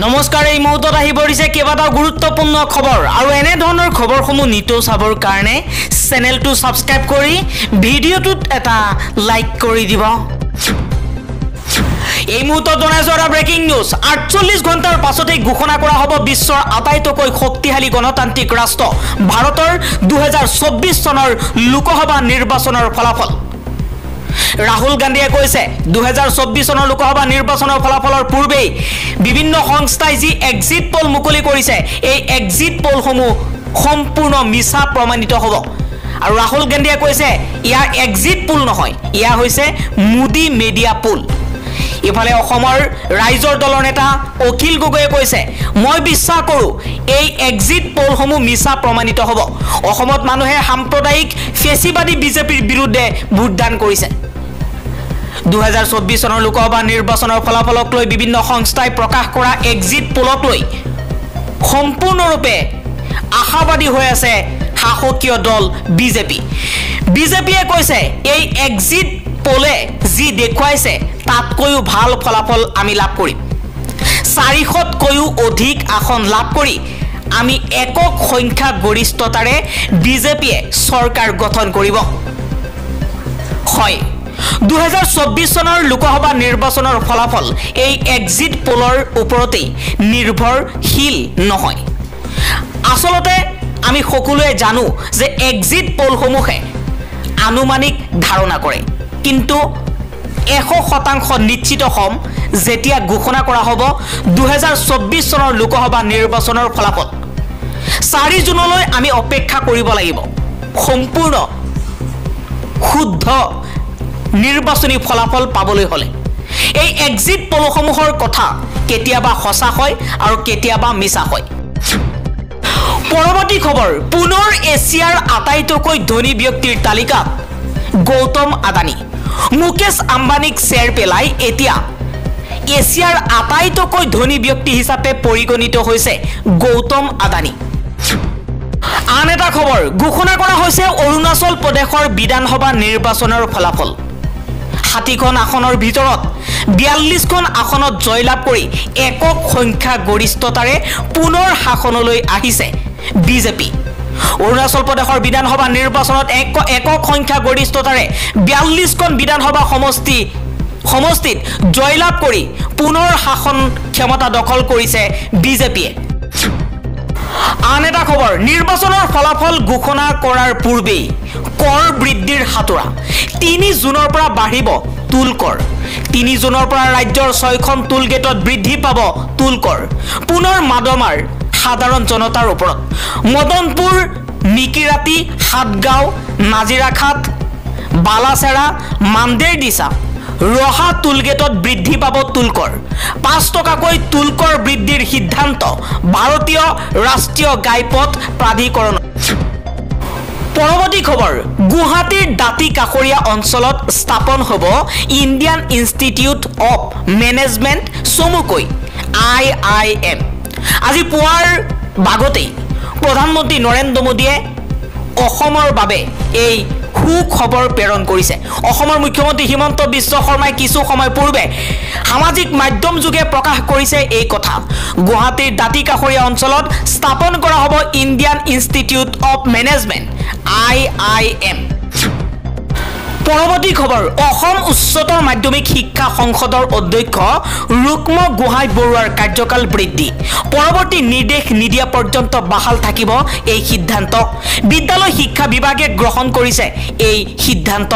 নমস্কাৰ এই মুহূৰ্তত আহি পৰিছে কেইবাটাও গুৰুত্বপূৰ্ণ খবৰ আৰু এনে ধৰণৰ খবৰসমূহ নিতৌ চাবৰ কাৰণে চেনেলটো সাবস্ক্ৰাইব কৰি ভিডিঅ'টোত এটা লাইক কৰি দিব। এই মুহূৰ্তত জনাইছো এটা ব্ৰেকিং নিউজ। ৪৮ ঘণ্টাৰ পাছতে ঘোষণা কৰা হ'ব বিশ্বৰ আটাইতকৈ শক্তিশালী গণতান্ত্ৰিক ৰাষ্ট্ৰ ভাৰতৰ ২০২৪ চনৰ লোকসভা নিৰ্বাচনৰ ফলাফল। ৰাহুল গান্ধীয়ে কৈছে ২০২৪ চনৰ লোকসভা নিৰ্বাচনৰ ফলাফলৰ পূৰ্বে বিভিন্ন সংস্থাই যি এক্সিট পোল মুকলি কৰিছে এই এক্সিট পোলসমূহ সম্পূৰ্ণ মিছা প্ৰমাণিত হ'ব। আৰু ৰাহুল গান্ধীয়ে কৈছে ইয়াৰ এক্সিট পোল নহয়, ইয়া হৈছে মোদী মিডিয়া পোল। ইফালে অসমৰ ৰাইজৰ দলৰ নেতা অখিল গগৈয়ে কৈছে মই বিশ্বাস কৰোঁ এই এক্সিট পোলসমূহ মিছা প্ৰমাণিত হ'ব। অসমত মানুহে সাম্প্ৰদায়িক ফেচিবাদী বিজেপিৰ বিৰুদ্ধে ভোটদান কৰিছে। ২০২৪ চনৰ লোকসভা নিৰ্বাচনৰ ফলাফলক লৈ বিভিন্ন সংস্থাই প্ৰকাশ কৰা এক্সিট পোলক লৈ সম্পূৰ্ণৰূপে আশাবাদী হৈ আছে শাসকীয় দল বিজেপি। বিজেপিয়ে কৈছে এই এক্সিট পোলে যি দেখুৱাইছে তাতকৈও ভাল ফলাফল আমি লাভ কৰিম, ৪০০তকৈও অধিক আসন লাভ কৰি আমি একক সংখ্যা গৰিষ্ঠতাৰে বিজেপিয়ে চৰকাৰ গঠন কৰিব। হয়, ২০২৪ চনৰ লোকসভা নিৰ্বাচনৰ ফলাফল এই এক্সিট পোলৰ ওপৰতেই নিৰ্ভৰশীল নহয়। আচলতে আমি সকলোৱে জানো যে এক্সিট পোলসমূহে আনুমানিক ধাৰণা কৰে, কিন্তু ১০০% নিশ্চিত হ'ম যেতিয়া ঘোষণা কৰা হ'ব ২০২৪ চনৰ লোকসভা নিৰ্বাচনৰ ফলাফল। ৪ জুনলৈ আমি অপেক্ষা কৰিব লাগিব সম্পূৰ্ণ শুদ্ধ নিৰ্বাচনী ফলাফল পাবলৈ হ'লে। এই এক্সিট পোলসমূহৰ কথা কেতিয়াবা সঁচা হয় আৰু কেতিয়াবা মিছা হয়। পৰৱৰ্তী খবৰ, পুনৰ এছিয়াৰ আটাইতকৈ ধনী ব্যক্তিৰ তালিকাত গৌতম আদানী। মুকেশ আম্বানীক চেৰ পেলাই এতিয়া এছিয়াৰ আটাইতকৈ ধনী ব্যক্তি হিচাপে পৰিগণিত হৈছে গৌতম আদানী। আন এটা খবৰ, ঘোষণা কৰা হৈছে অৰুণাচল প্ৰদেশৰ বিধানসভা নিৰ্বাচনৰ ফলাফল। ৬০খন আসনৰ ভিতৰত ৪২খন আসনত জয়লাভ কৰি একক সংখ্যা গৰিষ্ঠতাৰে পুনৰ শাসনলৈ আহিছে বিজেপি। অৰুণাচল প্ৰদেশৰ বিধানসভা নিৰ্বাচনত একক সংখ্যা গৰিষ্ঠতাৰে ৪২খন বিধানসভা সমষ্টিত জয়লাভ কৰি পুনৰ শাসন ক্ষমতা দখল কৰিছে বিজেপিয়ে। আন এটা খবৰ, নিৰ্বাচনৰ ফলাফল ঘোষণা কৰাৰ পূৰ্বেই কৰ বৃদ্ধিৰ হাতোৰা। ৩ জুনৰ পৰা বাঢ়িব টুল কৰ। ৩ জুনৰ পৰা ৰাজ্যৰ ৬খন টুল গেটত বৃদ্ধি পাব টুল কৰ। পুনৰ মাদমাৰ সাধাৰণ জনতাৰ ওপৰত। মদনপুৰ, মিকিৰাতি, সাতগাঁও, নাজিৰাখাট, বালাচেৰা, মাণ্ডেৰদিছা, ৰহা টুলগেটত বৃদ্ধি পাব টুলকৰ। ৫ টকাকৈ টুলকৰ বৃদ্ধিৰ সিদ্ধান্ত ভাৰতীয় ৰাষ্ট্ৰীয় ঘাইপথ প্ৰাধিকৰণ। পৰৱৰ্তী খবৰ, গুৱাহাটীৰ দাঁতি কাষৰীয়া অঞ্চলত স্থাপন হ'ব ইণ্ডিয়ান ইনষ্টিটিউট অফ মেনেজমেণ্ট, চমুকৈ IIM। আজি পুৱাৰ ভাগতেই প্ৰধানমন্ত্ৰী নৰেন্দ্ৰ মোদীয়ে অসমৰ বাবে এই সুখবৰ প্ৰেৰণ কৰিছে। অসমৰ মুখ্যমন্ত্ৰী হিমন্ত বিশ্ব শৰ্মাই কিছু সময় পূৰ্বে সামাজিক মাধ্যম যোগে প্ৰকাশ কৰিছে এই কথা। গুৱাহাটীৰ দাঁতি কাষৰীয়া অঞ্চলত স্থাপন কৰা হ'ব Indian institute of management IIM। পৰৱৰ্তী খবৰ, অসম উচ্চতৰ মাধ্যমিক শিক্ষা সংসদৰ অধ্যক্ষ ৰুক্ম গোহাঁই বৰুৱাৰ কাৰ্যকাল বৃদ্ধি। পৰৱৰ্তী নিৰ্দেশ নিদিয়া পৰ্যন্ত বাহাল থাকিব এই সিদ্ধান্ত। বিদ্যালয় শিক্ষা বিভাগে গ্ৰহণ কৰিছে এই সিদ্ধান্ত।